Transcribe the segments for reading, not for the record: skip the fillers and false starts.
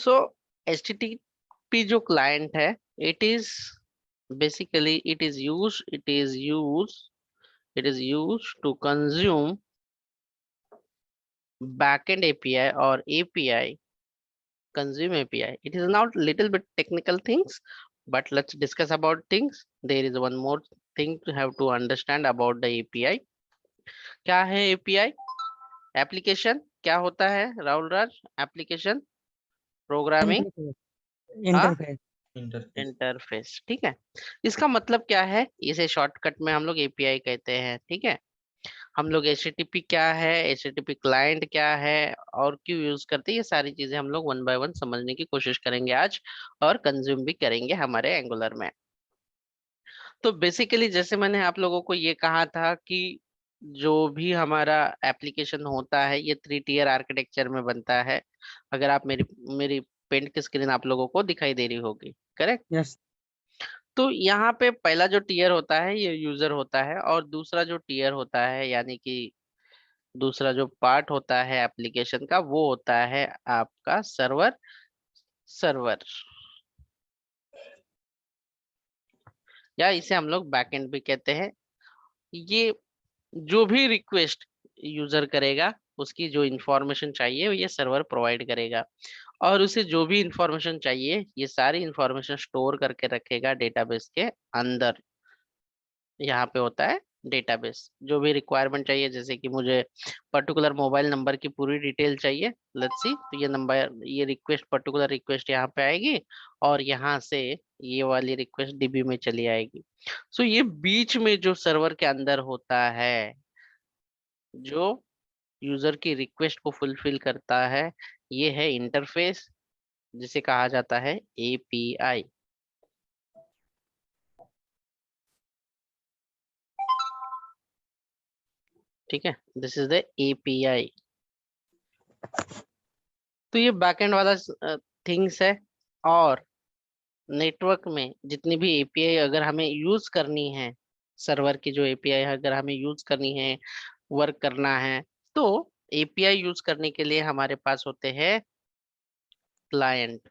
सो HTTP जो client है, it is basically it is used to consume backend API or API, consume API. It is not little bit technical things, but let's discuss about things. There is one more thing to have to understand about the API. क्या है API? Application क्या होता है Rahul Raj? Application programming, interface हाँ, interface interface. Interface. ठीक है, इसका मतलब क्या है? इसे शॉर्टकट में हम लोग API कहते हैं। ठीक है, हम लोग HTTP क्या है, HTTP क्लाइंट क्या है और क्यों यूज करते हैं, ये सारी चीजें हम लोग वन बाय वन समझने की कोशिश करेंगे आज, और कंज्यूम भी करेंगे हमारे एंगुलर में। तो बेसिकली जैसे मैंने आप लोगों को ये कहा था कि जो भी हमारा एप्लीकेशन होता है ये 3 टियर आर्किटेक्चर में बनता है। अगर आप मेरी मेरी पेंट की स्क्रीन आप लोगों को दिखाई दे रही होगी, करेक्ट? यस तो यहाँ पे पहला जो टियर होता है ये यूजर होता है, और दूसरा जो टियर होता है यानी कि दूसरा जो पार्ट होता है एप्लीकेशन का वो होता है आपका सर्वर। सर्वर, या इसे हम लोग बैकएंड भी कहते हैं। ये जो भी रिक्वेस्ट यूजर करेगा उसकी जो इंफॉर्मेशन चाहिए ये सर्वर प्रोवाइड करेगा, और उसे जो भी इंफॉर्मेशन चाहिए ये सारी इंफॉर्मेशन स्टोर करके रखेगा डेटाबेस के अंदर। यहाँ पे होता है डेटाबेस। जो भी रिक्वायरमेंट चाहिए, जैसे कि मुझे पर्टिकुलर मोबाइल नंबर की पूरी डिटेल चाहिए, लेट्स सी, तो ये नंबर, ये रिक्वेस्ट, पर्टिकुलर रिक्वेस्ट यहाँ पे आएगी, और यहाँ से ये वाली रिक्वेस्ट DB में चली आएगी। सो ये बीच में जो सर्वर के अंदर होता है, जो यूजर की रिक्वेस्ट को फुलफिल करता है, ये है इंटरफेस, जिसे कहा जाता है API। ठीक है, दिस इज द API। तो ये बैकएंड वाला थिंग्स है। और नेटवर्क में जितनी भी API अगर हमें यूज करनी है, सर्वर की जो API है अगर हमें यूज करनी है, वर्क करना है, तो API यूज करने के लिए हमारे पास होते हैं क्लाइंट।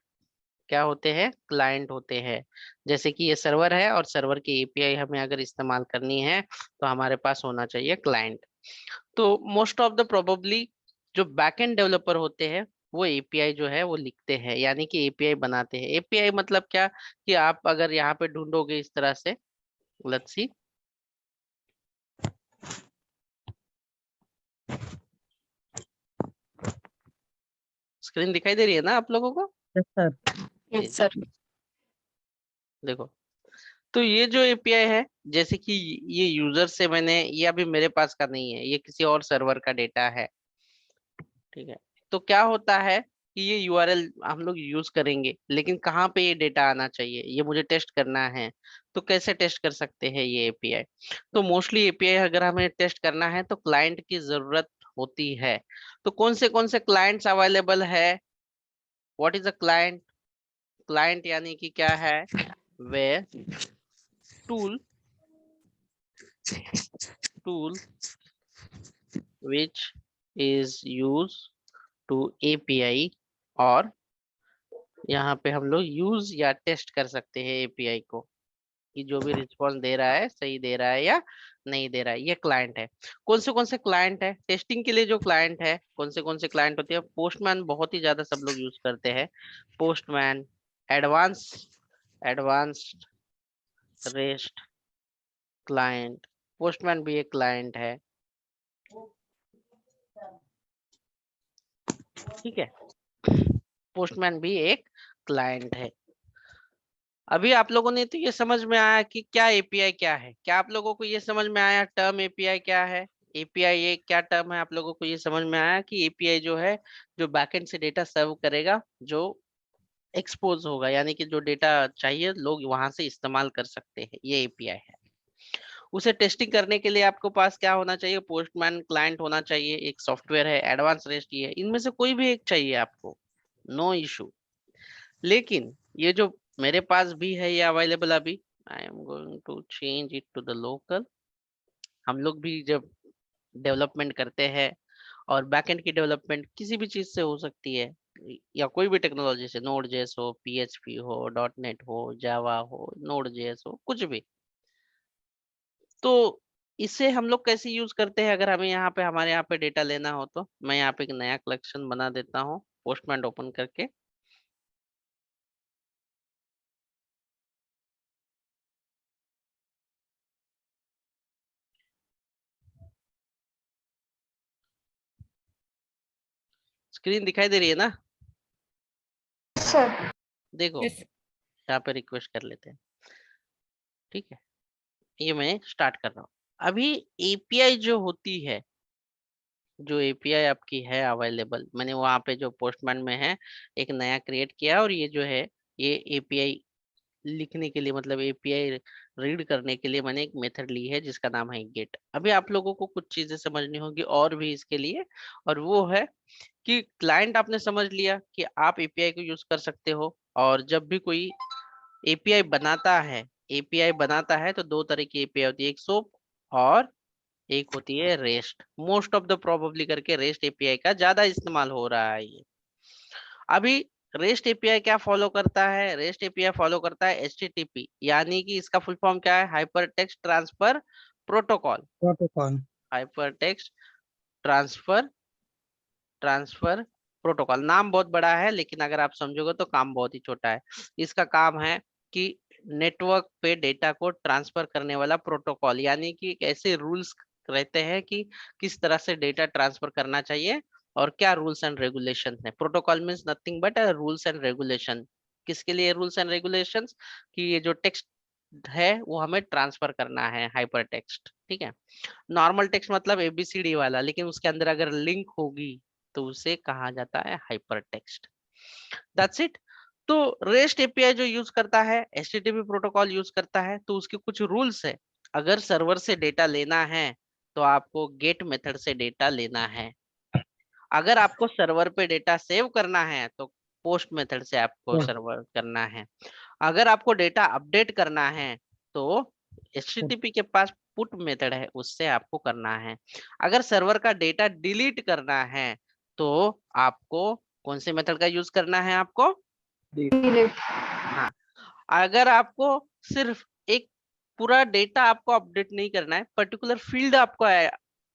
क्या होते हैं? क्लाइंट होते हैं। जैसे कि ये सर्वर है और सर्वर की API हमें अगर इस्तेमाल करनी है तो हमारे पास होना चाहिए क्लाइंट। तो मोस्ट ऑफ द प्रोबेबली जो बैकएंड डेवलपर होते हैं वो API जो है वो लिखते हैं, यानी कि API बनाते हैं। API मतलब क्या, कि आप अगर यहाँ पे ढूंढोगे इस तरह से, लेट्स सी, स्क्रीन दिखाई दे रही है ना आप लोगों को? Yes sir yes sir. देखो, तो ये जो API है, जैसे कि ये यूजर से मैंने, ये अभी मेरे पास का नहीं है, ये किसी और सर्वर का डेटा है। ठीक है, तो क्या होता है कि ये URL हम लोग यूज करेंगे, लेकिन कहाँ पे ये डेटा आना चाहिए ये मुझे टेस्ट करना है। तो कैसे टेस्ट कर सकते हैं ये API? तो मोस्टली API अगर हमें टेस्ट करना है तो क्लाइंट की जरूरत होती है। तो कौन से क्लाइंट्स अवेलेबल है? What is a client? Client यानी कि क्या है? वे tool, tool which is used to API, और यहाँ पे हम लोग यूज या टेस्ट कर सकते हैं API को, कि जो भी रिस्पॉन्स दे रहा है सही दे रहा है या नहीं दे रहा है। ये क्लाइंट है। कौन से क्लाइंट है टेस्टिंग के लिए? जो क्लाइंट है, कौन से क्लाइंट होते हैं? पोस्टमैन बहुत ही ज्यादा सब लोग यूज करते हैं। Postman, advance, advanced rest client, postman भी एक क्लाइंट है। ठीक है, पोस्टमैन भी एक क्लाइंट है। अभी आप लोगों ने तो ये समझ में आया कि क्या API क्या है? क्या आप लोगों को ये समझ में आया टर्म API क्या है? API ये क्या टर्म है? आप लोगों को ये समझ में आया कि API जो है, जो बैकएंड से डेटा सर्व करेगा, जो एक्सपोज होगा, यानी कि जो डेटा चाहिए लोग वहां से इस्तेमाल कर सकते हैं, ये API है। उसे टेस्टिंग करने के लिए आपको पास क्या होना चाहिए? पोस्टमैन क्लाइंट होना चाहिए, एक सॉफ्टवेयर है, एडवांस रेस्ट ये है, इनमें से कोई भी एक चाहिए आपको, नो इशू। लेकिन ये जो मेरे पास भी है ये अवेलेबल अभी, I am going to change it to the local. हम लोग भी जब डेवलपमेंट करते हैं और बैकएंड की डेवलपमेंट किसी भी चीज से हो सकती है, या कोई भी टेक्नोलॉजी से, नोड जेएस हो, पीएचपी हो, डॉट नेट हो, जावा हो, नोड जेएस हो, कुछ भी। तो इसे हम लोग कैसे यूज करते हैं, अगर हमें यहाँ पे हमारे यहाँ पे डेटा लेना हो तो मैं यहाँ पे एक नया कलेक्शन बना देता हूँ पोस्टमैन ओपन करके। स्क्रीन दिखाई दे रही है ना? सर देखो यस यहाँ पे रिक्वेस्ट कर लेते हैं, ठीक है। ये मैं स्टार्ट कर रहा हूँ। अभी एपीआई जो होती है, जो एपीआई आपकी है अवेलेबल, मैंने वहां पे जो पोस्टमैन में है एक नया क्रिएट किया, और ये जो है ये एपीआई लिखने के लिए, मतलब एपीआई रीड करने के लिए मैंने एक मेथड ली है जिसका नाम है गेट। अभी आप लोगों को कुछ चीजें समझनी होगी और भी इसके लिए, और वो है कि क्लाइंट आपने समझ लिया कि आप एपीआई को यूज कर सकते हो, और जब भी कोई एपीआई बनाता है, एपीआई बनाता है तो दो तरह की एपीआई होती है, एक सोप और एक होती है rest. Most of the probably करके रेस्ट एपीआई का ज्यादा इस्तेमाल हो रहा है ये। अभी रेस्ट एपीआई क्या फॉलो करता है? रेस्ट एपीआई फॉलो करता है एचटीटीपी, यानी कि इसका फुल फॉर्म क्या है? Hyper text transfer protocol. Protocol. Hyper text transfer transfer protocol. नाम बहुत बड़ा है, लेकिन अगर आप समझोगे तो काम बहुत ही छोटा है। इसका काम है कि नेटवर्क पे डेटा को ट्रांसफर करने वाला प्रोटोकॉल, यानी कि ऐसे रूल्स रहते हैं कि किस तरह से डेटा ट्रांसफर करना चाहिए और क्या रूल्स एंड रेगुलेशन है। Protocol means nothing but rules and regulation. किसके लिए रूल्स एंड रेगुलेशंस? कि ये जो टेक्स्ट है वो हमें ट्रांसफर करना है, हाइपर टेक्स्ट, ठीक है। नॉर्मल टेक्स्ट मतलब एबीसीडी वाला, लेकिन उसके अंदर अगर लिंक होगी तो उसे कहा जाता है हाइपर टेक्स्ट। That's it. तो रेस्ट एपीआई जो यूज करता है, एचटीटीपी प्रोटोकॉल यूज करता है, तो उसके कुछ रूल्स है। अगर सर्वर से डेटा लेना है तो आपको गेट मेथड से डेटा लेना है। अगर आपको सर्वर पे डेटा सेव करना है तो पोस्ट मेथड से आपको सर्वर करना है। अगर आपको डेटा अपडेट करना है तो एचटीटीपी के पास पुट मेथड है, उससे आपको करना है। अगर सर्वर का डेटा डिलीट करना है तो आपको कौन से मेथड का यूज करना है? आपको हाँ, अगर आपको सिर्फ एक पूरा डेटा आपको अपडेट नहीं करना है, पर्टिकुलर फील्ड आपको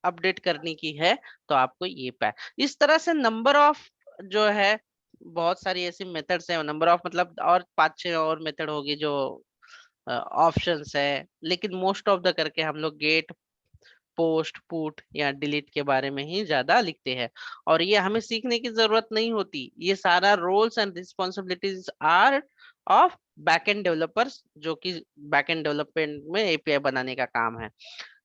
अपडेट करनी की है, तो आपको ये पै इस तरह से नंबर ऑफ जो है, बहुत सारी ऐसी मेथड्स है। नंबर ऑफ मतलब और 5-6 और मेथड होगी जो ऑप्शंस है, लेकिन मोस्ट ऑफ द करके हम लोग गेट, पोस्ट, पुट या डिलीट के बारे में ही ज्यादा लिखते हैं। और ये हमें सीखने की जरूरत नहीं होती, ये सारा roles and responsibilities are of backend developers, जो कि बैकएंड डेवलपमेंट में एपीआई बनाने का काम है।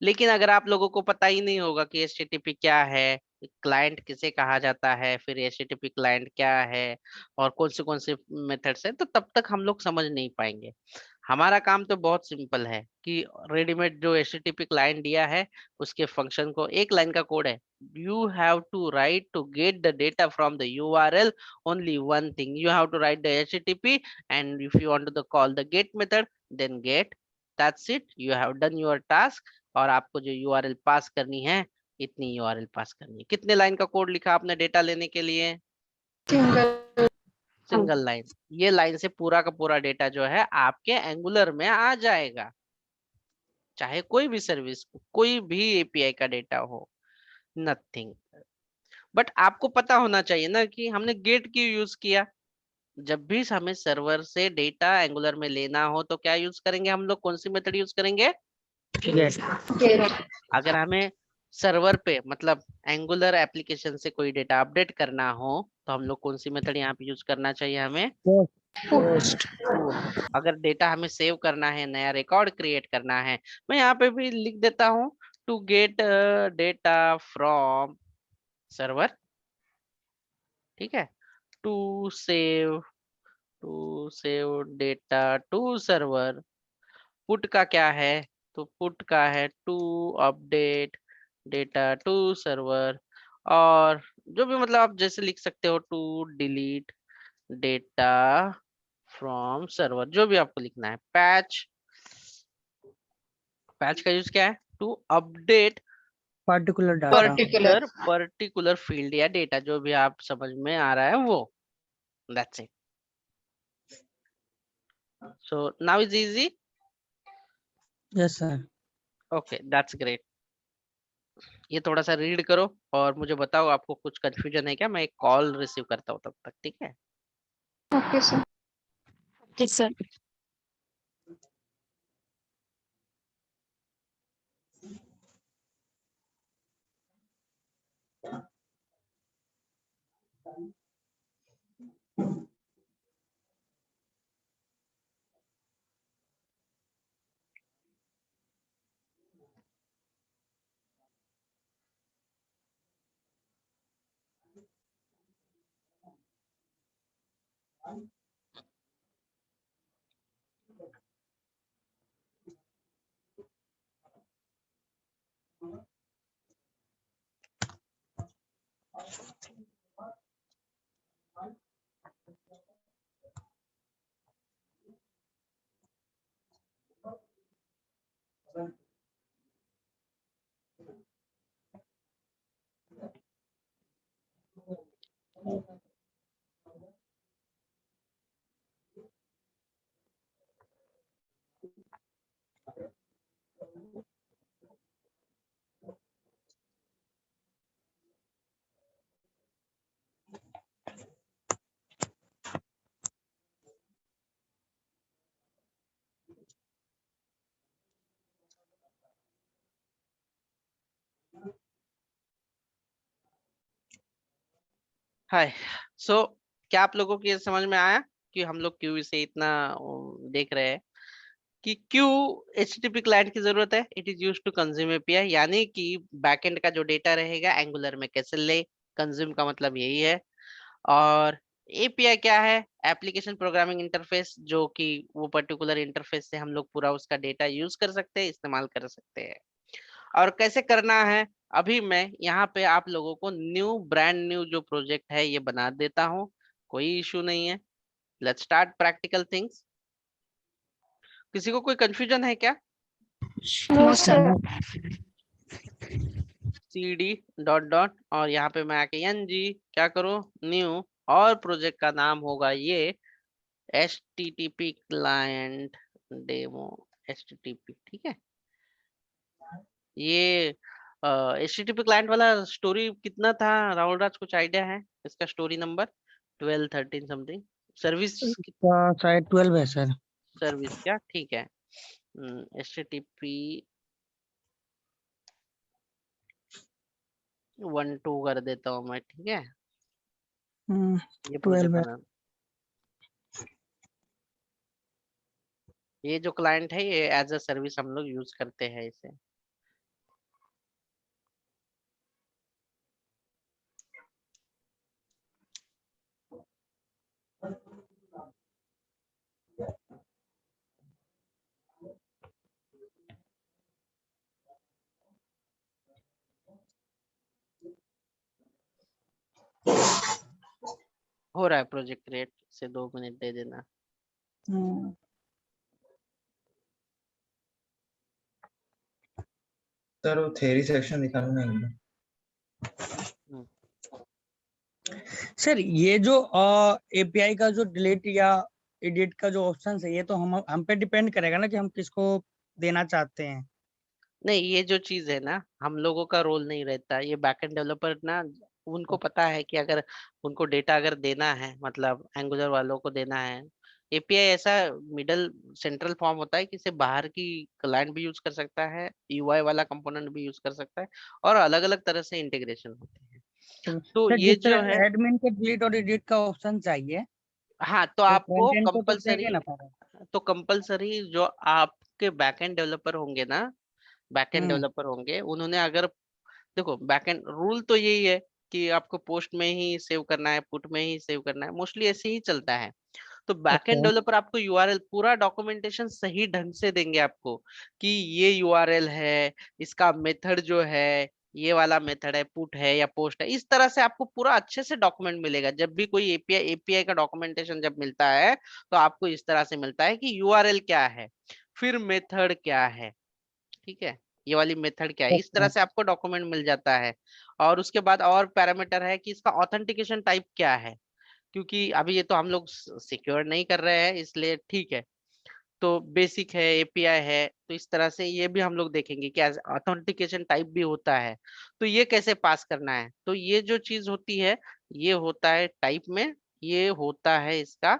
लेकिन अगर आप लोगों को पता ही नहीं होगा कि एचटीटीपी क्या है, क्लाइंट किसे कहा जाता है, फिर एचटीटीपी क्लाइंट क्या है और कौन से मेथड्स है, तो तब तक हम लोग समझ नहीं पाएंगे। हमारा काम तो बहुत सिंपल है कि रेडीमेड जो एचटीटीपी क्लाइंट दिया है उसके फंक्शन को, एक लाइन का कोड है, you have to write to get the data from the URL, only one thing, you have to write the HTTP and if you want to call the get method then get, that's it, you have done your task. और आपको जो URL पास करनी है, इतनी URL पास करनी है। कितने line का कोड लिखा आपने डेटा लेने के लिए? Single single line. ये लाइन से पूरा का पूरा डेटा जो है आपके एंगुलर में आ जाएगा, चाहे कोई भी सर्विस, कोई भी एपीआई का डेटा हो, नथिंग। बट आपको पता होना चाहिए ना कि हमने गेट क्यों यूज किया। जब भी हमें सर्वर से डेटा एंगुलर में लेना हो तो क्या यूज करेंगे हम लोग? कौन सी मेथड यूज करेंगे? गेट अगर हमें सर्वर पे मतलब एंगुलर एप्लीकेशन से कोई डेटा अपडेट करना हो तो हम लोग कौन सी मेथड यहाँ पे यूज करना चाहिए हमें? पोस्ट। पुट। अगर डेटा हमें सेव करना है, नया रिकॉर्ड क्रिएट करना है, मैं यहाँ पे भी लिख देता हूँ to get data from server, ठीक है। To save data to server. Put का क्या है? तो पुट का है to update data to server. और जो भी मतलब आप जैसे लिख सकते हो, to delete data from server, जो भी आपको लिखना है। पैच, पैच का यूज क्या है? To update particular data. Particular field या डेटा, जो भी आप समझ में आ रहा है वो, that's it. So now is easy. Yes sir. Okay, that's great. ये थोड़ा सा रीड करो और मुझे बताओ आपको कुछ कंफ्यूजन है क्या। मैं एक कॉल रिसीव करता हूँ तब तक, ठीक है। Okay sir. Okay sir. Hi. So क्या आप लोगों को ये समझ में आया कि हम लोग क्यों इसे इतना देख रहे हैं कि क्यों HTTP क्लाइंट की जरूरत है। It is use to consume API, यानी कि बैकएंड का जो डेटा रहेगा एंगुलर में कैसे ले। कंज्यूम का मतलब यही है। और एपीआई क्या है? एप्लीकेशन प्रोग्रामिंग इंटरफेस, जो कि वो पर्टिकुलर इंटरफेस से हम लोग पूरा उसका डेटा यूज कर सकते हैं, इस्तेमाल कर सकते हैं। और कैसे करना है, अभी मैं यहाँ पे आप लोगों को ब्रांड न्यू जो प्रोजेक्ट है ये बना देता हूँ। कोई इशू नहीं है। Let's start practical things. किसी को कोई कंफ्यूजन है क्या? No sir. cd dot dot और यहाँ पे मैं आके ng क्या करूँ, न्यू, और प्रोजेक्ट का नाम होगा ये http क्लाइंट डेमो http, ठीक है। ये http क्लाइंट वाला स्टोरी कितना था राहुल राज, कुछ आइडिया है इसका? Story number 12 13 something. सर्विस शायद 12 है सर। सर्विस क्या, ठीक है। http 1 2 कर देता हूँ मैं, ठीक है। ये 12 प्रोजेक्ट है। बना, ये जो क्लाइंट है ये एज अ सर्विस हम लोग यूज करते हैं इसे। हो रहा है प्रोजेक्ट क्रिएट, से 2 मिनट दे देना। सर वो थ्योरी सेक्शन दिखाना है एकदम। हम्म, सर ये जो एपीआई का जो डिलीट या एडिट का जो ऑप्शन है, ये तो हम पे डिपेंड करेगा ना कि हम किसको देना चाहते हैं। नहीं, ये जो चीज है ना, हम लोगों का रोल नहीं रहता। ये बैकएंड डेवलपर ना, उनको पता है कि अगर उनको डेटा अगर देना है, मतलब एंगुलर वालों को देना है। एपीआई ऐसा मिडल सेंट्रल फॉर्म होता है कि इसे बाहर की क्लाइंट भी यूज कर सकता है, यूआई वाला कंपोनेंट भी यूज कर सकता है, और अलग अलग तरह से इंटीग्रेशन होते हैं। तो सर ये जिस जो तरह है, एडमिन को डिलीट और एडिट का ऑप्शन चाहिए, हाँ, तो तो आपको फ्रंट एंड को तो कंपलसरी, चाहिए ना पर। तो कंपलसरी जो आपके बैकएंड डेवलपर होंगे ना, बैकएंड हम्म। डेवलपर होंगे, उन्होंने अगर, देखो बैकएंड रूल तो यही है कि आपको पोस्ट में ही सेव करना है, पुट में ही सेव करना है, मोस्टली ऐसे ही चलता है। तो बैकएंड ओके। डेवलपर आपको यूआरएल पूरा डॉक्यूमेंटेशन सही ढंग से देंगे आपको, कि ये यूआरएल है, इसका मेथड जो है ये वाला मेथड है, पुट है या पोस्ट है। इस तरह से आपको पूरा अच्छे से डॉक्यूमेंट मिलेगा। जब भी कोई एपीआई का डॉक्यूमेंटेशन जब मिलता है, तो आपको इस तरह से मिलता है कि यूआरएल क्या है, फिर मेथड क्या है, ठीक है। ये वाली मेथड क्या है, इस तरह से आपको डॉक्यूमेंट मिल जाता है। और उसके बाद और पैरामीटर है कि इसका ऑथेंटिकेशन टाइप क्या है, क्योंकि अभी ये तो हम लोग सिक्योर नहीं कर रहे हैं, इसलिए ठीक है। तो बेसिक है, एपीआई है, तो इस तरह से ये भी हम लोग देखेंगे कि ऑथेंटिकेशन टाइप भी होता है, तो ये कैसे पास करना है। तो ये जो चीज होती है ये होता है टाइप में, ये होता है इसका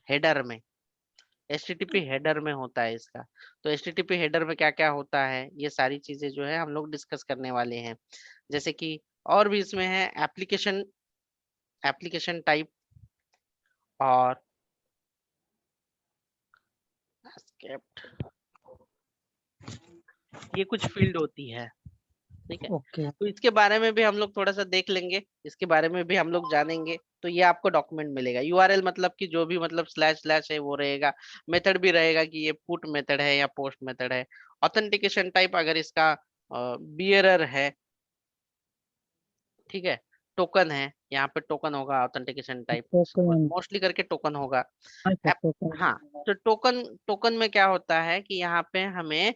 हेडर में, HTTP हेडर में होता है इसका। तो HTTP हेडर में क्या क्या होता है, ये सारी चीजें जो है हम लोग डिस्कस करने वाले हैं। जैसे कि और भी इसमें है एप्लीकेशन, एप्लीकेशन टाइप और स्क्रिप्ट, ये कुछ फील्ड होती है, ठीक है। ओके तो इसके बारे में भी हम लोग थोड़ा सा देख लेंगे, इसके बारे में भी हम लोग जानेंगे। तो ये आपको डॉक्यूमेंट मिलेगा। यूआरएल मतलब कि जो भी मतलब स्लैश स्लैश है वो रहेगा। मेथड भी रहेगा कि ये पुट मेथड है या पोस्ट मेथड है। ऑथेंटिकेशन टाइप अगर इसका बियरर है, ठीक है, टोकन है, यहाँ पे टोकन होगा ऑथेंटिकेशन टाइप, टोकन। मोस्टली करके टोकन होगा। अच्छा ऐप- टोकन। हाँ, तो टोकन, टोकन में क्या होता है कि यहाँ पे हमें,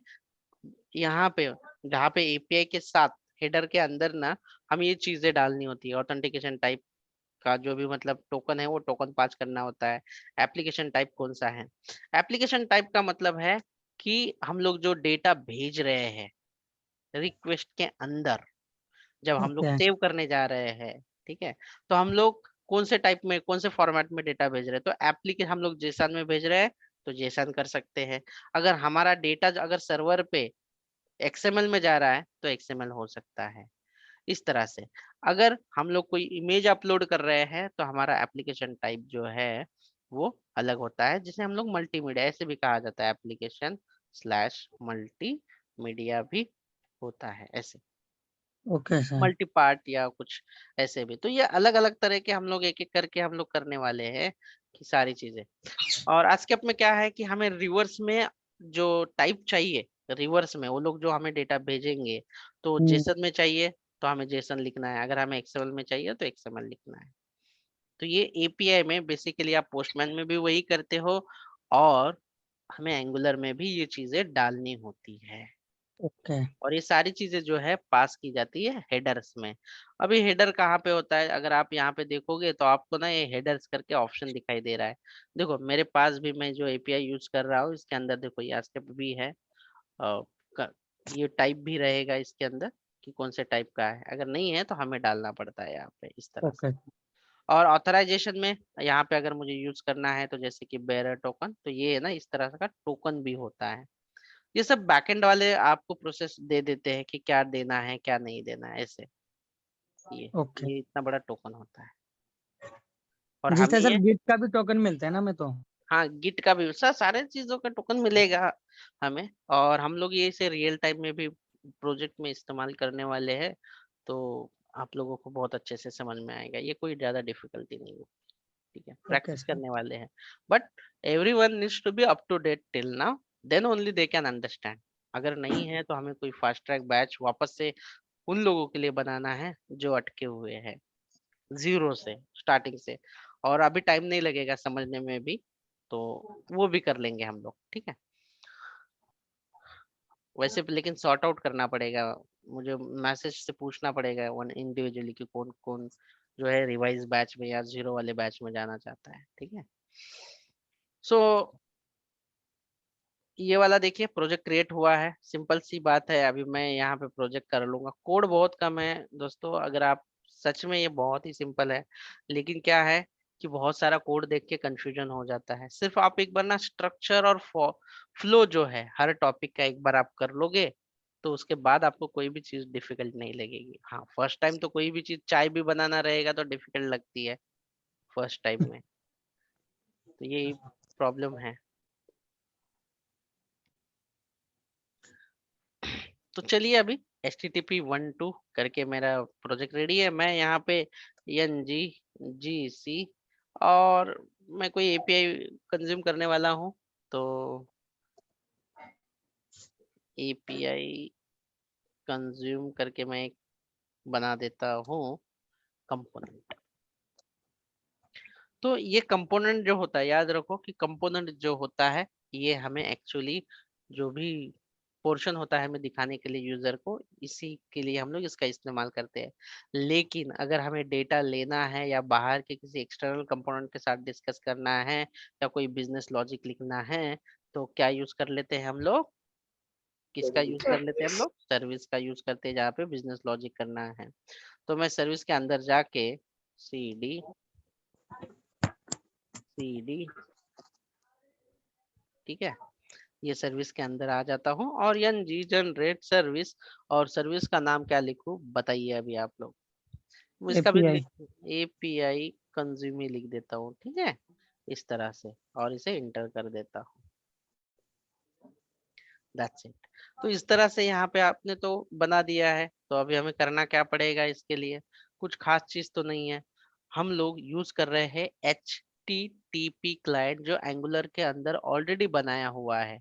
यहाँ पे जहाँ पे एपीआई के साथ हेडर के अंदर ना हम ये चीजें डालनी होती है। ऑथेंटिकेशन टाइप का जो भी मतलब टोकन है वो टोकन पास करना होता है। एप्लीकेशन टाइप कौन सा है, एप्लीकेशन टाइप का मतलब है कि हम लोग जो डेटा भेज रहे हैं रिक्वेस्ट के अंदर, जब हम लोग ओके सेव करने जा रहे हैं, ठीक है, तो हम लोग कौन से टाइप में, कौन से फॉर्मेट में डेटा भेज रहे हैं। तो एप्लीकेशन हम लोग जेसन में भेज रहे हैं तो जेसन कर सकते हैं। अगर हमारा डेटा अगर सर्वर पे एक्सएमएल में जा रहा है तो एक्सएमएल हो सकता है, इस तरह से। अगर हम लोग कोई इमेज अपलोड कर रहे हैं तो हमारा एप्लीकेशन टाइप जो है वो अलग होता है, जिसे हम लोग मल्टीमीडिया ऐसे भी कहा जाता है, एप्लीकेशन स्लैश मल्टीमीडिया भी होता है ऐसे, ओके सर। मल्टी पार्ट या कुछ ऐसे भी। तो ये अलग अलग तरह के हम लोग एक एक करके हम लोग करने वाले हैं कि सारी चीजें। और ASCII में क्या है कि हमें रिवर्स में जो टाइप चाहिए, रिवर्स में वो लोग जो हमें डेटा भेजेंगे, तो जेसन में चाहिए तो हमें जेसन लिखना है, अगर हमें एक्सएमएल में चाहिए तो एक्सएमएल लिखना है। तो ये एपीआई में बेसिकली आप पोस्टमैन में भी वही करते हो, और हमें एंगुलर में भी ये चीजें डालनी होती है। ओके और ये सारी चीजें जो है पास की जाती है हेडर्स में। अभी हेडर कहाँ पे होता है, अगर आप यहाँ पे देखोगे तो आपको ना ये हेडर्स करके ऑप्शन दिखाई दे रहा है। देखो मेरे पास भी, मैं जो एपीआई यूज कर रहा हूँ इसके अंदर देखो ये ASCII भी है, और ये टाइप भी रहेगा इसके अंदर कि कौन से टाइप का है, अगर नहीं है तो हमें डालना पड़ता है यहाँ पे इस तरह से। ओके और ऑथराइजेशन में यहाँ पे अगर मुझे यूज करना है तो जैसे कि बेरर टोकन, तो ये है ना इस तरह का टोकन भी होता है। ये सब बैकएंड वाले आपको प्रोसेस दे देते हैं कि क्या देना है क्या नहीं देना है ऐसे। ये ओके। ये इतना बड़ा टोकन होता है और जिस हमें तरह सर ये, गिट का भी टोकन मिलता है ना मैं तो। हाँ गिट का भी सारे चीजों का टोकन मिलेगा हमें। और हम लोग ये इसे रियल टाइम में भी प्रोजेक्ट में इस्तेमाल करने वाले हैं, तो आप लोगों को बहुत अच्छे से समझ में आएगा, ये कोई ज्यादा डिफिकल्टी नहीं है, ठीक है, ओके प्रैक्टिस सर। करने वाले हैं। But everyone needs to be up to date till now, then only they can understand. अगर नहीं है तो हमें कोई फास्ट ट्रैक बैच वापस से उन लोगों के लिए बनाना है जो अटके हुए हैं जीरो से, स्टार्टिंग से। और अभी टाइम नहीं लगेगा समझने में भी, तो वो भी कर लेंगे हम लोग, ठीक है। वैसे भी लेकिन सॉर्ट आउट करना पड़ेगा, मुझे मैसेज से पूछना पड़ेगा वन इंडिविजुअली कि कौन कौन जो है रिवाइज बैच में या जीरो वाले बैच में जाना चाहता है, ठीक है। सो ये वाला देखिए प्रोजेक्ट क्रिएट हुआ है, सिंपल सी बात है। अभी मैं यहाँ पे प्रोजेक्ट कर लूंगा, कोड बहुत कम है दोस्तों, अगर आप सच में, ये बहुत ही सिंपल है। लेकिन क्या है कि बहुत सारा कोड देख के कंफ्यूजन हो जाता है। सिर्फ आप एक बार ना स्ट्रक्चर और फ्लो जो है हर टॉपिक का एक बार आप कर लोगे, तो उसके बाद आपको कोई भी चीज डिफिकल्ट नहीं लगेगी। हाँ फर्स्ट टाइम तो कोई भी चीज, चाय भी बनाना रहेगा तो डिफिकल्ट लगती है फर्स्ट टाइम में, तो यही प्रॉब्लम है। तो चलिए अभी HTTP 1.2 करके मेरा प्रोजेक्ट रेडी है। मैं यहाँ पे NG GC, और मैं कोई API कंज्यूम करने वाला हूँ, तो API कंज्यूम करके मैं एक बना देता हूँ कंपोनेंट। तो ये कंपोनेंट जो होता है, याद रखो कि कंपोनेंट जो होता है ये हमें एक्चुअली जो भी पोर्शन होता है हमें दिखाने के लिए यूजर को, इसी के लिए हम लोग इसका इस्तेमाल करते हैं। लेकिन अगर हमें डेटा लेना है या बाहर के किसी एक्सटर्नल कंपोनेंट के साथ डिस्कस करना है या कोई बिजनेस लॉजिक लिखना है, तो क्या यूज कर लेते हैं हम लोग, किसका यूज कर लेते हैं हम लोग, सर्विस का यूज करते हैं जहाँ पे बिजनेस लॉजिक करना है। तो मैं सर्विस के अंदर जाके cd ठीक है, ये सर्विस के अंदर आ जाता हूँ और ng जनरेट सर्विस, और सर्विस का नाम क्या लिखूं बताइए अभी आप लोग। वो इसका भी API API कंज्यूमी लिख देता हूँ, ठीक है, इस तरह से, और इसे इंटर कर देता हूँ। That's it. तो इस तरह से यहाँ पे आपने तो बना दिया है। तो अभी हमें करना क्या पड़ेगा, इसके लिए कुछ खास चीज तो नहीं है। हम लोग यूज कर रहे हैं HTTP क्लाइंट, जो एंगुलर के अंदर ऑलरेडी बनाया हुआ है।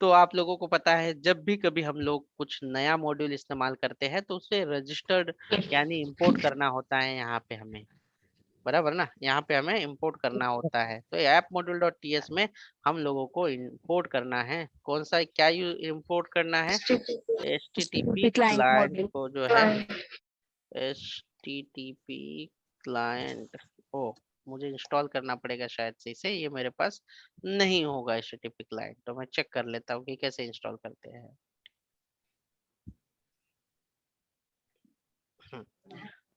तो आप लोगों को पता है जब भी कभी हम लोग कुछ नया मॉड्यूल इस्तेमाल करते हैं तो उसे रजिस्टर्ड यानी इंपोर्ट करना होता है यहाँ पे हमें, बराबर ना, यहाँ पे हमें इंपोर्ट करना होता है। तो ऐप मॉड्यूल डॉट टीएस में हम लोगों को इंपोर्ट करना है, कौन सा क्या इंपोर्ट करना है, HTTP क्लाइंट क्लाइंट मॉड्यूल। को जो है, HTTP क्लाइंट, ओ मुझे इंस्टॉल करना पड़ेगा शायद से इसे, ये मेरे पास नहीं होगा HTTP क्लाइंट। तो मैं चेक कर लेता हूँ कि कैसे इंस्टॉल करते हैं।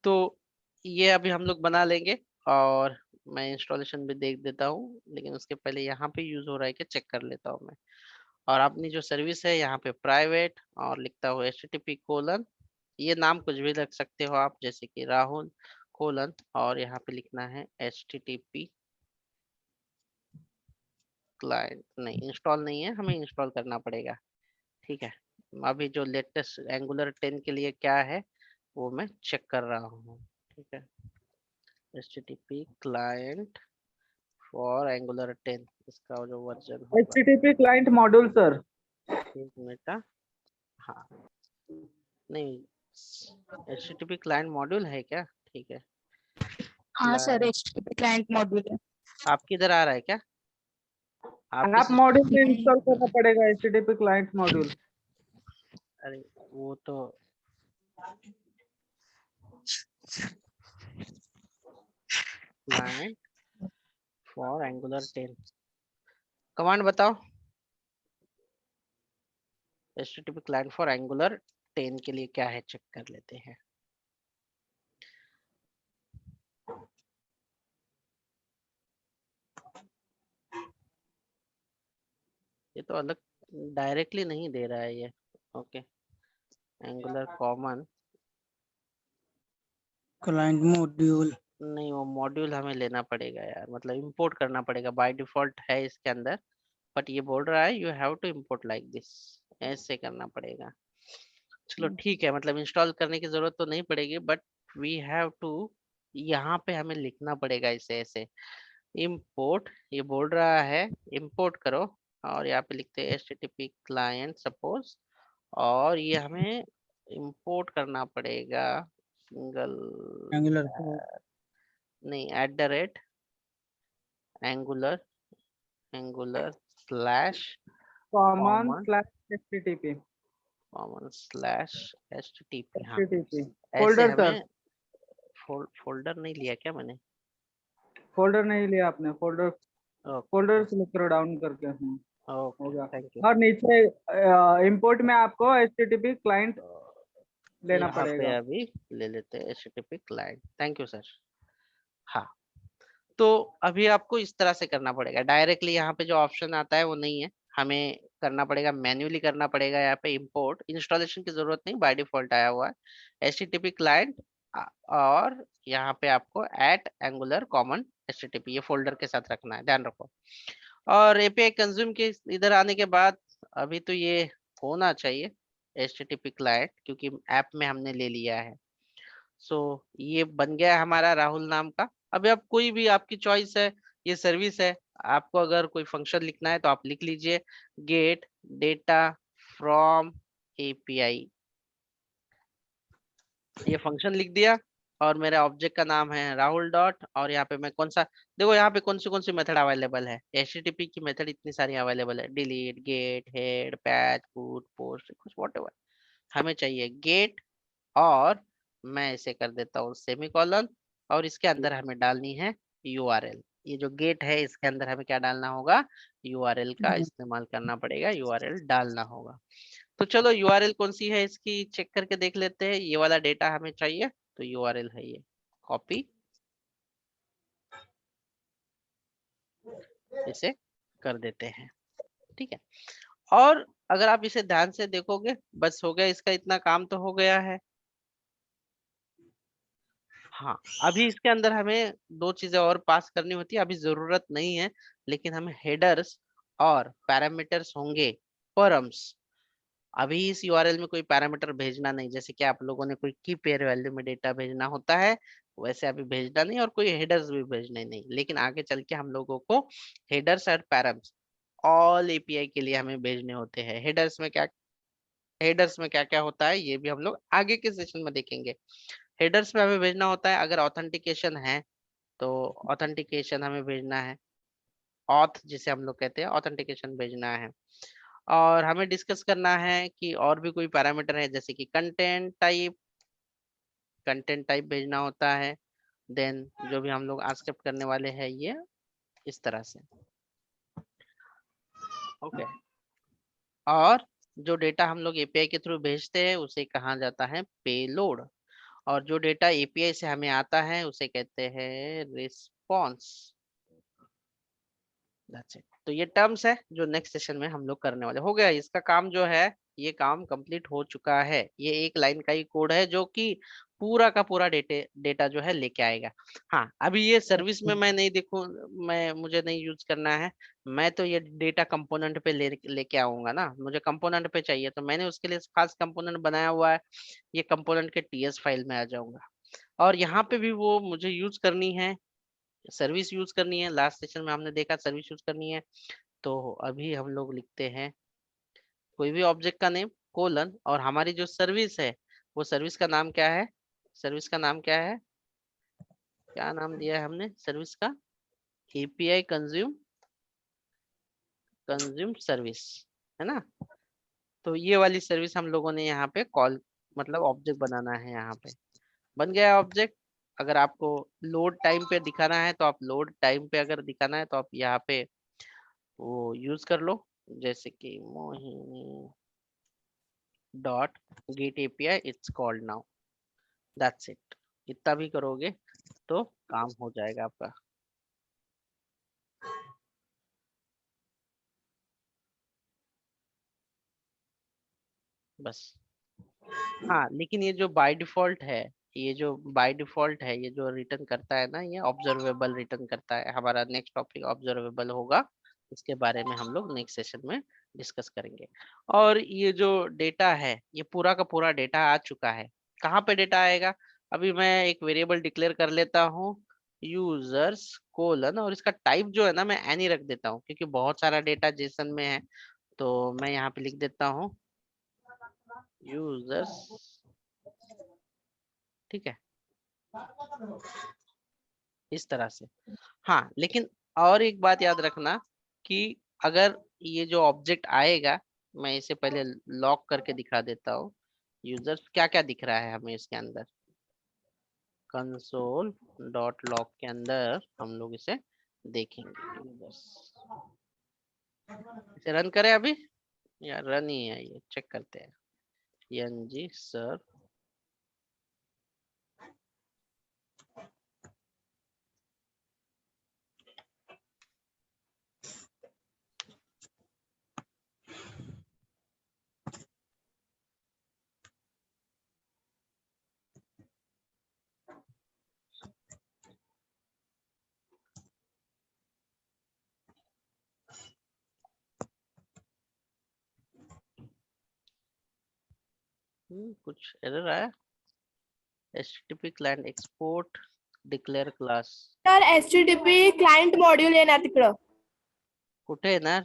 तो ये अभी हम लोग बना लेंगे और मैं इंस्टॉलेशन भी देख देता हूँ, लेकिन उसके पहले यहाँ पे यूज हो रहा है कि चेक कर लेता हूँ मैं। और अपनी जो सर्विस है यहाँ पे प्राइवेट, और लिखता हूँ HTTP कोलन, ये नाम कुछ भी रख सकते हो आप, जैसे कि राहुल कोलन, और यहाँ पे लिखना है HTTP क्लाइंट। नहीं, इंस्टॉल नहीं है, हमें इंस्टॉल करना पड़ेगा, ठीक है। अभी जो लेटेस्ट एंगुलर 10 के लिए क्या है वो मैं चेक कर रहा हूँ, ठीक है। HTTP क्लाइंट फॉर एंगुलर 10, इसका जो वर्जन होगा, HTTP client module sir. 1 minute का, हाँ नहीं, HTTP क्लाइंट मॉड्यूल है क्या, ठीक है। हाँ sir, client HTTP client module है। आपकी इधर आ रहा है क्या, आपके आप मॉड्यूल में इंस्टॉल करना पड़ेगा HTTP client module। अरे वो तो क्लाइंट फॉर एंगुलर 10, कमांड बताओ। HTTP क्लाइंट फॉर एंगुलर 10 के लिए क्या है चेक कर लेते हैं। ये तो अलग डायरेक्टली नहीं दे रहा है ये, okay. Angular common, client module, नहीं वो मॉड्यूल हमें लेना पड़ेगा यार, मतलब इंपोर्ट करना पड़ेगा, बाय डिफॉल्ट है इसके अंदर, बट ये बोल रहा है you have to import like this, ऐसे करना पड़ेगा। चलो ठीक है, मतलब इंस्टॉल करने की जरूरत तो नहीं पड़ेगी, बट वी हैव टू, यहाँ पे हमें लिखना पड़ेगा इसे ऐसे, इंपोर्ट, ये बोल रहा है इंपोर्ट करो, और यहाँ पे लिखते हैं HTTP क्लाइंट सपोज, और ये हमें इंपोर्ट करना पड़ेगा सिंगल, एंगुलर नहीं @ angular, angular slash common common, slash HTTP common slash HTTP, हाँ HTTP ऐसे फोल्डर सर। हमें, फोल्डर नहीं लिया क्या मैंने, फोल्डर नहीं लिया आपने, फोल्डर फोल्डर ओके सिलेक्ट करो डाउन करके। ओके होगा। Thank you. और नीचे इंपोर्ट में आपको HTTP क्लाइंट लेना यहाँ पे पड़ेगा। अभी ले लेते हैं HTTP client, thank you sir. हाँ, तो अभी आपको इस तरह से करना पड़ेगा, डायरेक्टली यहाँ पे जो ऑप्शन आता है वो नहीं है, हमें करना पड़ेगा, मैन्युअली करना पड़ेगा। यहाँ पे इंपोर्ट, इंस्टॉलेशन की जरूरत नहीं, बाय डिफॉल्ट आया हुआ है HTTP क्लाइंट, और यहाँ पे आपको @एंगुलर कॉमन HTTP ये फोल्डर के साथ रखना है, ध्यान रखो। और API कंज्यूम के इधर आने के बाद अभी तो ये होना चाहिए HTTP क्लाइंट, क्योंकि ऐप में हमने ले लिया है। सो ये बन गया है हमारा राहुल नाम का। अभी आप कोई भी, आपकी चॉइस है, ये सर्विस है, आपको अगर कोई फंक्शन लिखना है तो आप लिख लीजिए, गेट डेटा फ्रॉम API, ये फंक्शन लिख दिया। और मेरा ऑब्जेक्ट का नाम है राहुल डॉट, और यहाँ पे मैं कौन सा, देखो यहाँ पे कौन सी मेथड अवेलेबल है, HTTP की मेथड इतनी सारी अवेलेबल है, delete, get, head, patch, put, post, कुछ व्हाटएवर। हमें चाहिए गेट, और मैं इसे कर देता हूँ सेमीकोलन, और इसके अंदर हमें डालनी है URL। ये जो गेट है इसके अंदर हमें क्या डालना होगा, URL का इस्तेमाल करना पड़ेगा, URL डालना होगा। तो चलो URL कौन सी है इसकी चेक करके देख लेते हैं। ये वाला डेटा हमें चाहिए, तो URL है ये, कॉपी, इसे कर देते हैं, ठीक है। और अगर आप इसे ध्यान से देखोगे, बस हो गया, इसका इतना काम तो हो गया है। हाँ, अभी इसके अंदर हमें दो चीजें और पास करनी होती है, अभी जरूरत नहीं है, लेकिन हमें हेडर्स और पैरामीटर्स होंगे, परम्स। अभी इस URL में कोई पैरामीटर भेजना नहीं, जैसे कि आप लोगों ने कोई की पेयर वैल्यू में डेटा भेजना होता है, वैसे अभी भेजना नहीं, और कोई हेडर्स भी भेजने नहीं, लेकिन आगे चल के हम लोगों को हेडर्स और पैरम्स ऑल API के लिए हमें भेजने होते हैं। हेडर्स में क्या क्या होता है ये भी हम लोग आगे के सेशन में देखेंगे। हेडर्स में हमें भेजना होता है अगर ऑथेंटिकेशन है, तो ऑथेंटिकेशन हमें भेजना है, ऑथ जिसे हम लोग कहते हैं, ऑथेंटिकेशन भेजना है। और हमें डिस्कस करना है कि और भी कोई पैरामीटर है, जैसे कि कंटेंट टाइप भेजना होता है। देन जो भी हम लोग एक्सेप्ट करने वाले हैं ये इस तरह से, ओके। और जो डेटा हम लोग API के थ्रू भेजते हैं उसे कहा जाता है पेलोड, और जो डेटा API से हमें आता है उसे कहते हैं रिस्पॉन्स। That's it. तो ये टर्म्स है जो नेक्स्ट सेशन में हम लोग करने वाले। हो गया इसका काम जो है, ये काम कंप्लीट हो चुका है। ये एक लाइन का ही कोड है जो कि पूरा का पूरा डेटा जो है लेके आएगा। हाँ, अभी ये सर्विस में मैं नहीं देखूं, मुझे नहीं यूज करना है। मैं तो ये डेटा कंपोनेंट पे लेके आऊंगा ना, मुझे कंपोनेंट पे चाहिए, तो मैंने उसके लिए खास कंपोनेंट बनाया हुआ है। ये कंपोनेंट के TS फाइल में आ जाऊंगा, और यहाँ पे भी वो मुझे यूज करनी है, सर्विस यूज करनी है। लास्ट सेशन में हमने देखा सर्विस यूज करनी है, तो अभी हम लोग लिखते हैं कोई भी ऑब्जेक्ट का नेम कोलन, और हमारी जो सर्विस है वो सर्विस का नाम क्या है, सर्विस का नाम क्या है, क्या नाम दिया है हमने सर्विस का, API कंज्यूम सर्विस, है ना। तो ये वाली सर्विस हम लोगों ने यहाँ पे कॉल, मतलब ऑब्जेक्ट बनाना है, यहाँ पे बन गया ऑब्जेक्ट। अगर आपको लोड टाइम पे दिखाना है तो आप लोड टाइम पे, अगर दिखाना है तो आप यहाँ पे वो यूज कर लो, जैसे कि Mohini dot gate API it's called now, that's it. इतना भी करोगे तो काम हो जाएगा आपका। बस, हाँ, लेकिन ये जो बाय डिफॉल्ट है, ये जो रिटर्न करता है ना, ये ऑब्जर्वेबल रिटर्न करता है। हमारा नेक्स्ट टॉपिक ऑब्जर्वेबल होगा, इसके बारे में हम लोग नेक्स्ट सेशन में डिस्कस करेंगे। और ये जो डेटा है, ये पूरा का पूरा डेटा आ चुका है। कहाँ पे डेटा आएगा, अभी मैं एक वेरिएबल डिक्लेयर कर लेता हूँ यूजर्स कोलन, और इसका टाइप जो है ना मैं एनी रख देता हूँ, क्योंकि बहुत सारा डेटा जेसन में है। तो मैं यहाँ पे लिख देता हूँ यूजर्स, ठीक है, इस तरह से। हाँ, लेकिन और एक बात याद रखना कि अगर ये जो ऑब्जेक्ट आएगा, मैं इसे पहले लॉक करके दिखा देता हूँ। यूजर्स क्या क्या दिख रहा है हमें इसके अंदर, कंसोल डॉट लॉक के अंदर हम लोग इसे देखेंगे। यूजर्स, इसे रन करें अभी, या रन ही है, ये चेक करते हैं। ng सर, कुछ एरर आया, HTTP client export declare class, तर HTTP क्लायंट मॉड्यूल आहे ना तिकडं. कुठे येणार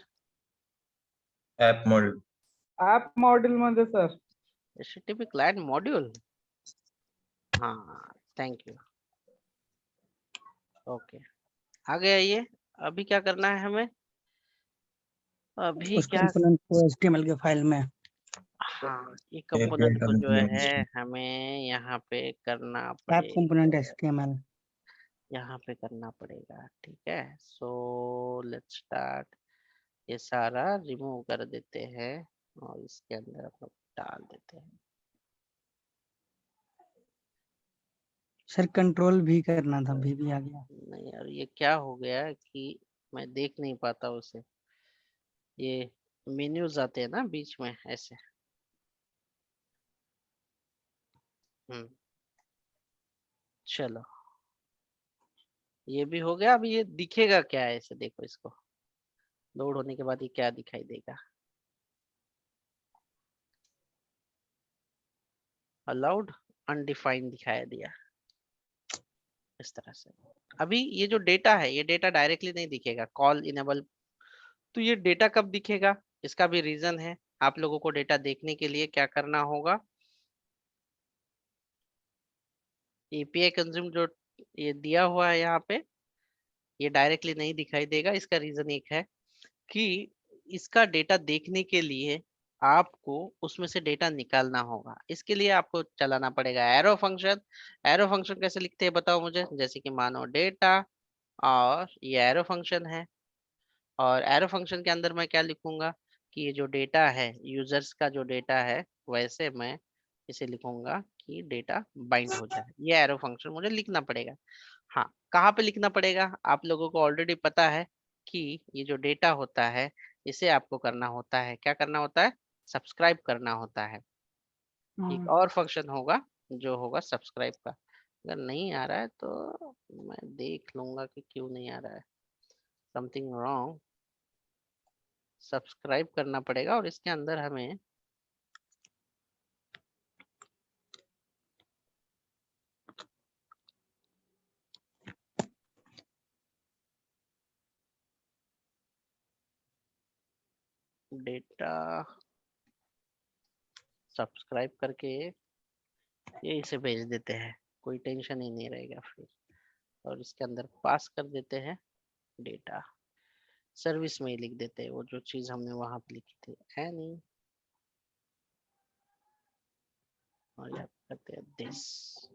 ऍप मॉड्यूल. ऍप मॉड्यूल मध्ये सर. HTTP क्लाइंट मॉड्यूल, हाँ थैंक यू। ओके, आगे आइए। अभी क्या करना है हमें? अभी उस क्या? कंपोनेंट को HTML के फाइल में हाँ, ये API कंपोनेंट को जो है components. हमें यहाँ पे करना ऐप पड़ेगा, कंपोनेंट HTML। यहाँ पे करना पड़ेगा। ठीक है, सो लेट्स स्टार्ट। ये सारा रिमूव कर देते हैं और इसके अंदर हम लोग डाल देते हैं। सर कंट्रोल भी करना था, भी आ गया। नहीं यार, ये क्या हो गया कि मैं देख नहीं पाता उसे। ये मेन्यूज आते हैं ना बीच में ऐसे। चलो, ये भी हो गया। अब ये दिखेगा क्या है ऐसे, देखो इसको लोड होने के बाद ये क्या दिखाई देगा। अलाउड अनडिफाइंड दिखाया दिया इस तरह से। अभी ये जो डेटा है, ये डेटा डायरेक्टली नहीं दिखेगा, कॉल इनेबल। तो ये डेटा कब दिखेगा, इसका भी रीजन है। आप लोगों को डेटा देखने के लिए क्या करना होगा, एपीआई कंज्यूम जो ये दिया हुआ है यहाँ पे, ये डायरेक्टली नहीं दिखाई देगा। इसका रीजन एक है कि इसका डेटा देखने के लिए आपको उसमें से डेटा निकालना होगा। इसके लिए आपको चलाना पड़ेगा एरो फंक्शन। एरो फंक्शन कैसे लिखते हैं बताओ मुझे। जैसे कि मानो डेटा, और ये एरो फंक्शन है, और एरो फंक्शन के अंदर मैं क्या लिखूंगा कि ये जो डेटा है, यूजर्स का जो डेटा है, वैसे मैं इसे लिखूंगा कि डेटा बाइंड हो जाए। ये एरो फंक्शन मुझे लिखना पड़ेगा। हाँ, कहाँ पे लिखना पड़ेगा? आप लोगों को ऑलरेडी पता है कि ये जो डेटा होता है, इसे आपको करना होता है, क्या करना होता है? सब्सक्राइब करना होता है। एक और फंक्शन होगा जो होगा सब्सक्राइब का। अगर नहीं आ रहा है तो मैं देख लूंगा कि क्यों नहीं आ रहा है। Something wrong. सब्सक्राइब करना पड़ेगा और इसके अंदर हमें डेटा सब्सक्राइब करके ये इसे भेज देते हैं, कोई टेंशन ही नहीं रहेगा फिर। और इसके अंदर पास कर देते हैं डेटा, सर्विस में ही लिख देते हैं वो जो चीज हमने वहां पे लिखी थी, है नहीं। और यहाँ पे करते हैं दिस।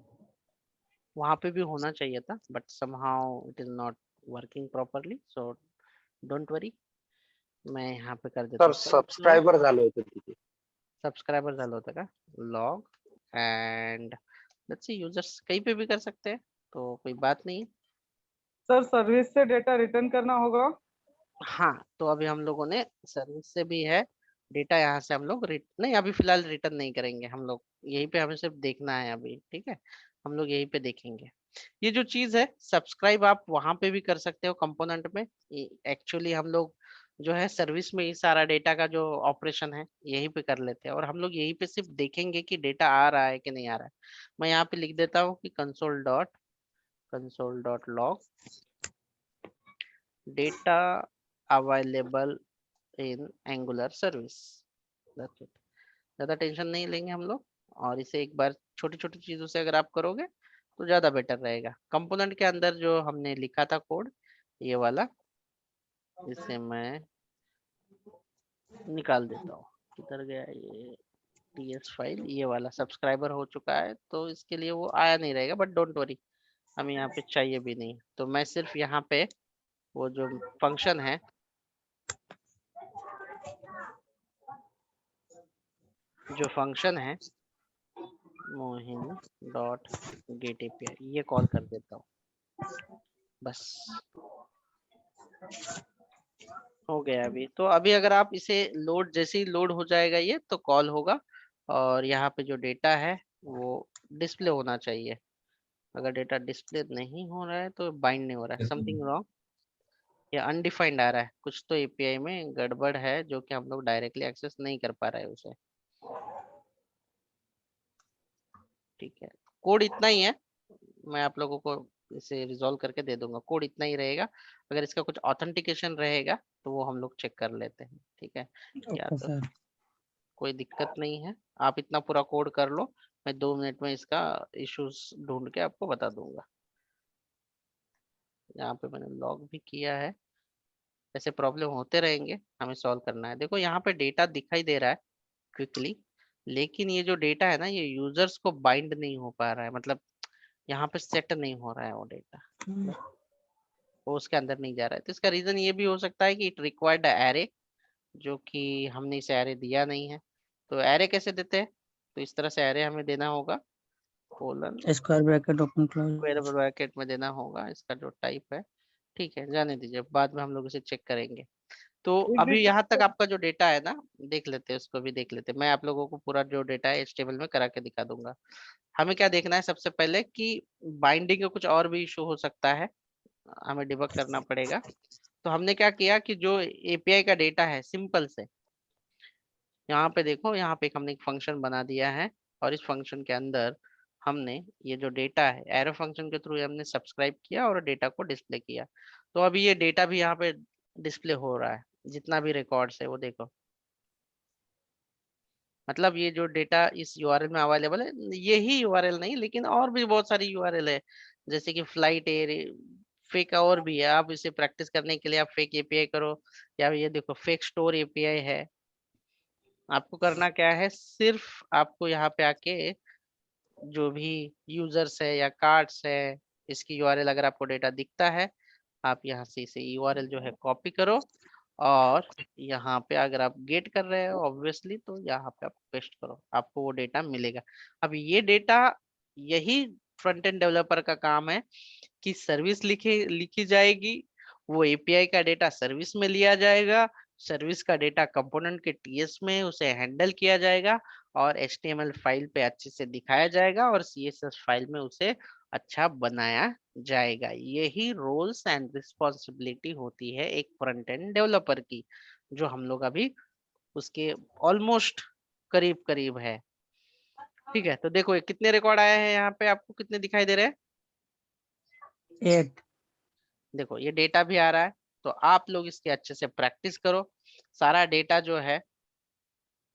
वहां पे भी होना चाहिए था, but somehow it is not working properly, so don't worry. मैं यहाँ पे कर देता सर हूँ सबस्क्रायबर झाले होते तिथे. सब्सक्राइबर झालं होतं का, log and let's see users कहीं पे भी कर सकते हैं, तो कोई बात नहीं। सर सर्विस से डेटा रिटर्न करना होगा. हाँ, तो अभी हम लोगों ने सर्विस से भी है डेटा, यहाँ से हम लोग नहीं, अभी फिलहाल रिटर्न नहीं करेंगे हम लोग, यहीं पे हमें सिर्फ देखना है अभी। ठीक है, हम लोग यहीं पे देखेंगे। ये जो चीज है सब्सक्राइब, आप वहां पे भी कर सकते हो कंपोनेंट में। एक्चुअली हम लोग जो है सर्विस में ही सारा डेटा का जो ऑपरेशन है यहीं पे कर लेते हैं, और हम लोग यहीं पे सिर्फ देखेंगे कि डेटा आ रहा है कि नहीं आ रहा है। मैं यहाँ पे लिख देता हूँ कि console.log data available in angular service. That's it. ज्यादा टेंशन नहीं लेंगे हम लोग, और इसे एक बार छोटी छोटी चीजों से अगर आप करोगे तो ज्यादा बेटर रहेगा। कंपोनेंट के अंदर जो हमने लिखा था कोड, ये वाला, इसे मैं निकाल देता हूँ। किधर गया ये टीएस फाइल? ये वाला सब्सक्राइबर हो चुका है, तो इसके लिए वो आया नहीं रहेगा, बट डोंट वरी, हमें यहाँ पे चाहिए भी नहीं। तो मैं सिर्फ यहाँ पे वो जो फंक्शन है, मोहिन डॉट गेट एपीआई, ये कॉल कर देता हूँ बस। हो गया अभी। तो अभी अगर आप इसे लोड, जैसे ही लोड हो जाएगा ये, तो कॉल होगा, और यहाँ पे जो डेटा है वो डिस्प्ले होना चाहिए। अगर डेटा डिस्प्ले नहीं हो रहा है तो बाइंड नहीं हो रहा है, समथिंग रॉन्ग, या अनडिफाइंड आ रहा है, कुछ तो एपीआई में गड़बड़ है जो कि हम लोग डायरेक्टली एक्सेस नहीं कर पा रहे हैं उसे। ठीक है, कोड इतना ही है, मैं आप लोगों को इसे रिजॉल्व करके दे दूंगा। कोड इतना ही रहेगा, अगर इसका कुछ ऑथेंटिकेशन रहेगा तो वो हम लोग चेक कर लेते हैं। ठीक है, या ओके तो सर। कोई दिक्कत नहीं है, आप इतना पूरा कोड कर लो। मैं 2 मिनट में इसका इश्यूज ढूंढ के आपको बता दूंगा। यहाँ पे मैंने लॉग भी किया है। ऐसे प्रॉब्लम होते रहेंगे, हमें सॉल्व करना है। देखो यहाँ पे डेटा दिखाई दे रहा है क्विकली, लेकिन ये जो डेटा है ना, ये यूजर्स को बाइंड नहीं हो पा रहा है, मतलब यहाँ पे सेट नहीं हो रहा है वो डेटा, वो उसके अंदर नहीं जा रहा है। तो इसका रीजन ये भी हो सकता है कि इट रिक्वायर्ड एरे, जो कि हमने इसे एरे दिया नहीं है। तो एरे कैसे देते हैं? तो इस तरह से एरे हमें देना होगा, colon square bracket open close. Square bracket में देना होगा, इसका जो टाइप है। ठीक है, जाने दीजिए, बाद में हम लोग इसे चेक करेंगे। तो अभी यहाँ तक आपका जो डेटा है ना, देख लेते हैं, उसको भी देख लेते हैं। मैं आप लोगों को पूरा जो डेटा है HTML में करा के दिखा दूंगा। हमें क्या देखना है सबसे पहले कि बाइंडिंग का कुछ और भी इशू हो सकता है, हमें डिबग करना पड़ेगा। तो हमने क्या किया कि जो API का डेटा है, सिंपल से यहाँ पे देखो, यहाँ पे हमने एक फंक्शन बना दिया है, और इस फंक्शन के अंदर हमने ये जो डेटा है एरो फंक्शन के थ्रू हमने सब्सक्राइब किया और डेटा को डिस्प्ले किया। तो अभी ये डेटा भी यहाँ पे डिस्प्ले हो रहा है, जितना भी रिकॉर्ड्स है वो देखो। मतलब ये जो डेटा इस URL में अवेलेबल है, यही URL नहीं, लेकिन और भी बहुत सारी URL है, जैसे कि फ्लाइट एयर, फेक और भी है। आप इसे प्रैक्टिस करने के लिए आप फेक API करो, या ये देखो फेक स्टोर API है। आपको करना क्या है, सिर्फ आपको यहाँ पे आके जो भी यूजर्स है या कार्ड्स है, इसकी URL अगर आपको डेटा दिखता है, आप यहाँ से इसे URL जो है कॉपी करो, और यहाँ पे अगर आप गेट कर रहे हो ऑब्वियसली, तो यहाँ पे आप पेस्ट करो, आपको वो डेटा मिलेगा। अब ये डेटा, यही फ्रंट एंड डेवलपर का काम है कि सर्विस लिखी जाएगी, वो API का डेटा सर्विस में लिया जाएगा, सर्विस का डेटा कंपोनेंट के TS में उसे हैंडल किया जाएगा, और HTML फाइल पे अच्छे से दिखाया जाएगा, और CSS फाइल में उसे अच्छा बनाया जाएगा। यही रोल्स एंड रिस्पॉन्सिबिलिटी होती है एक फ्रंट एंड डेवलपर की, जो हम लोग अभी उसके ऑलमोस्ट करीब करीब है। ठीक है, तो देखो ये कितने रिकॉर्ड आए हैं, यहाँ पे आपको कितने दिखाई दे रहे हैं? 8। देखो ये डेटा भी आ रहा है, तो आप लोग इसके अच्छे से प्रैक्टिस करो। सारा डेटा जो है